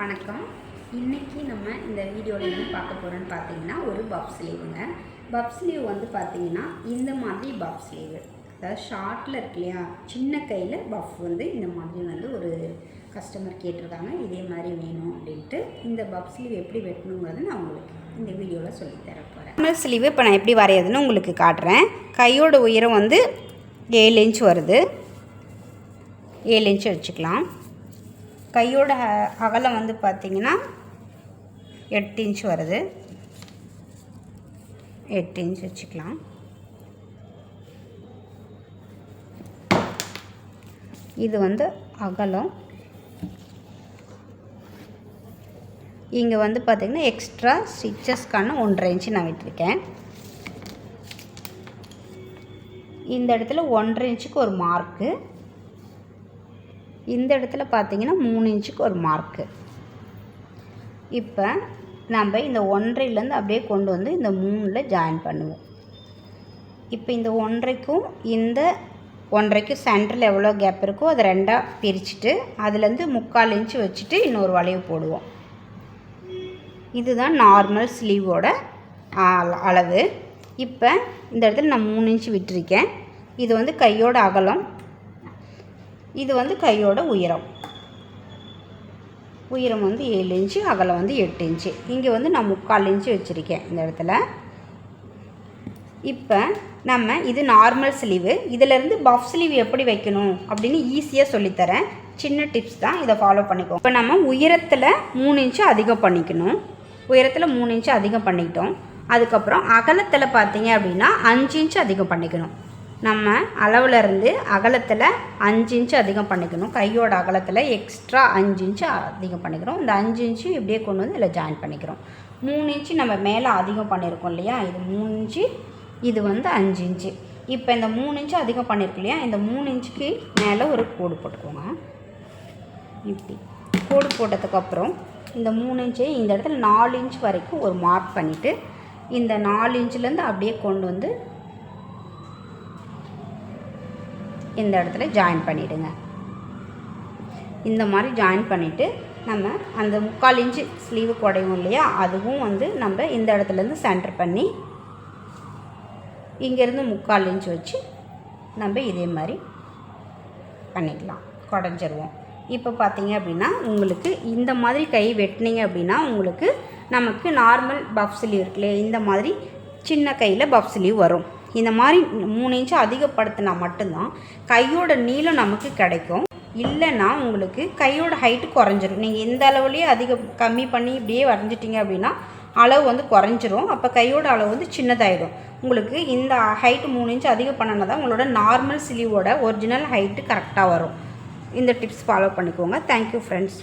வணக்கம். இன்றைக்கி நம்ம இந்த வீடியோவில் என்ன பார்க்க போகிறோன்னு பார்த்தீங்கன்னா ஒரு பஃப் ஸ்லீவுங்க. பஃப் ஸ்லீவ் வந்து பார்த்திங்கன்னா இந்த மாதிரி பஃப் ஸ்லீவு, அதாவது ஷார்ட்டில் இருக்கு இல்லையா, சின்ன கையில் பஃப் வந்து இந்த மாதிரி வந்து ஒரு கஸ்டமர் கேட்டிருக்காங்க, இதே மாதிரி வேணும் அப்படின்ட்டு. இந்த பஃப் ஸ்லீவ் எப்படி வெட்டணுங்கிறது நான் உங்களுக்கு இந்த வீடியோவில் சொல்லித்தர போகிறேன். நார்மல் ஸ்லீவ் இப்போ நான் எப்படி வரையிறதுன்னு உங்களுக்கு காட்டுறேன். கையோட உயரம் வந்து 7 இன்ச் வருது. 7 இன்ச் வச்சுக்கலாம். கையோட அகலம் வந்து பார்த்திங்கன்னா 8 இன்ச் வருது. 8 இன்ச் வச்சுக்கலாம். இது வந்து அகலம். இங்கே வந்து பார்த்திங்கன்னா எக்ஸ்ட்ரா ஸ்டிச்சஸ்க்கான 1.5 இன்ச்சு நான் விட்டுருக்கேன். இந்த இடத்துல 1.5 இன்ச்சுக்கு ஒரு மார்க்கு, இந்த இடத்துல பார்த்திங்கன்னா 3 இன்ச்சுக்கு ஒரு மார்க்கு. இப்போ நம்ம இந்த 1.5லேருந்து அப்படியே கொண்டு வந்து இந்த 3ல் ஜாயின் பண்ணுவோம். இப்போ இந்த 1.5க்கும் இந்த 1.5க்கும் சென்டரில் எவ்வளோ கேப் இருக்கோ அதை 2ஆக பிரிச்சுட்டு அதுலேருந்து 3/4 இன்ச்சு வச்சுட்டு இன்னொரு வளைவு போடுவோம். இதுதான் நார்மல் ஸ்லீவோட அளவு. இப்போ இந்த இடத்துல நான் 3 இன்ச்சு விட்டுருக்கேன். இது வந்து கையோட அகலம், இது வந்து கையோட உயரம். உயரம் வந்து 7 இன்ச்சு, அகலம் வந்து 8 இன்ச்சு. இங்கே வந்து நான் 3/4 இன்ச்சு வச்சுருக்கேன் இந்த இடத்துல. இப்போ நம்ம இது நார்மல் ஸ்லீவு, இதிலேருந்து பஃப் ஸ்லீவ் எப்படி வைக்கணும் அப்படின்னு ஈஸியாக சொல்லித்தரேன். சின்ன டிப்ஸ் தான், இதை ஃபாலோ பண்ணிக்கோங்க. இப்போ நம்ம உயரத்தில் 3 இன்ச்சு அதிகம் பண்ணிக்கணும். உயரத்தில் 3 இன்ச்சு அதிகம் பண்ணிக்கிட்டோம். அதுக்கப்புறம் அகலத்தில் பார்த்தீங்க அப்படின்னா 5 இன்ச்சு அதிகம் பண்ணிக்கணும். நம்ம அளவுலேருந்து அகலத்தில் 5 இன்ச்சு அதிகம் பண்ணிக்கணும். கையோட அகலத்தில் எக்ஸ்ட்ரா 5 இன்ச்சு அதிகம் பண்ணிக்கிறோம். இந்த 5 இன்ச்சு இப்படியே கொண்டு வந்து இதில் ஜாயின் பண்ணிக்கிறோம். 3 இன்ச்சு நம்ம மேலே அதிகம் பண்ணியிருக்கோம் இல்லையா, இது 3 இன்ச்சு, இது வந்து 5 இன்ச்சு. இப்போ இந்த 3 இன்ச்சு அதிகம் பண்ணியிருக்கோம் இல்லையா, இந்த 3 இன்ச்சுக்கு மேலே ஒரு கோடு போட்டுக்கோங்க. இப்படி கோடு போட்டதுக்கப்புறம் இந்த 3 இன்ச்சு இந்த இடத்துல 4 இன்ச் வரைக்கும் ஒரு மார்க் பண்ணிவிட்டு இந்த 4 இன்ச்சுலேருந்து அப்படியே கொண்டு வந்து இந்த இடத்துல ஜாயின் பண்ணிவிடுங்க. இந்த மாதிரி ஜாயின் பண்ணிவிட்டு நம்ம அந்த 3/4 இன்ச்சு ஸ்லீவு குடையும் இல்லையா, அதுவும் வந்து நம்ம இந்த இடத்துலேருந்து சென்டர் பண்ணி இங்கேருந்து 3/4 இன்ச்சு வச்சு நம்ம இதே மாதிரி பண்ணிக்கலாம், குடைஞ்சிருவோம். இப்போ பார்த்தீங்க அப்படின்னா உங்களுக்கு இந்த மாதிரி கை வெட்டினீங்க அப்படின்னா உங்களுக்கு நமக்கு நார்மல் பஃப் ஸ்லீவ் இருக்குல்லையே, இந்த மாதிரி சின்ன கையில் பஃப் ஸ்லீவ் வரும். இந்த மாதிரி 3 இன்ச்சு அதிகப்படுத்தினா மட்டும்தான் கையோட நீளம் நமக்கு கிடைக்கும். இல்லைன்னா உங்களுக்கு கையோட ஹைட்டு குறைஞ்சிரும். நீங்கள் எந்த அளவுலேயே கம்மி பண்ணி இப்படியே வரைஞ்சிட்டிங்க அப்படின்னா அளவு வந்து குறைஞ்சிரும். அப்போ கையோட அளவு வந்து சின்னதாகிடும். உங்களுக்கு இந்த ஹைட்டு 3 இன்ச்சு அதிகம் பண்ணினா தான் உங்களோட நார்மல் ஸ்லீவோட ஒரிஜினல் ஹைட்டு கரெக்டாக வரும். இந்த டிப்ஸ் ஃபாலோ பண்ணிக்கோங்க. Thank you friends.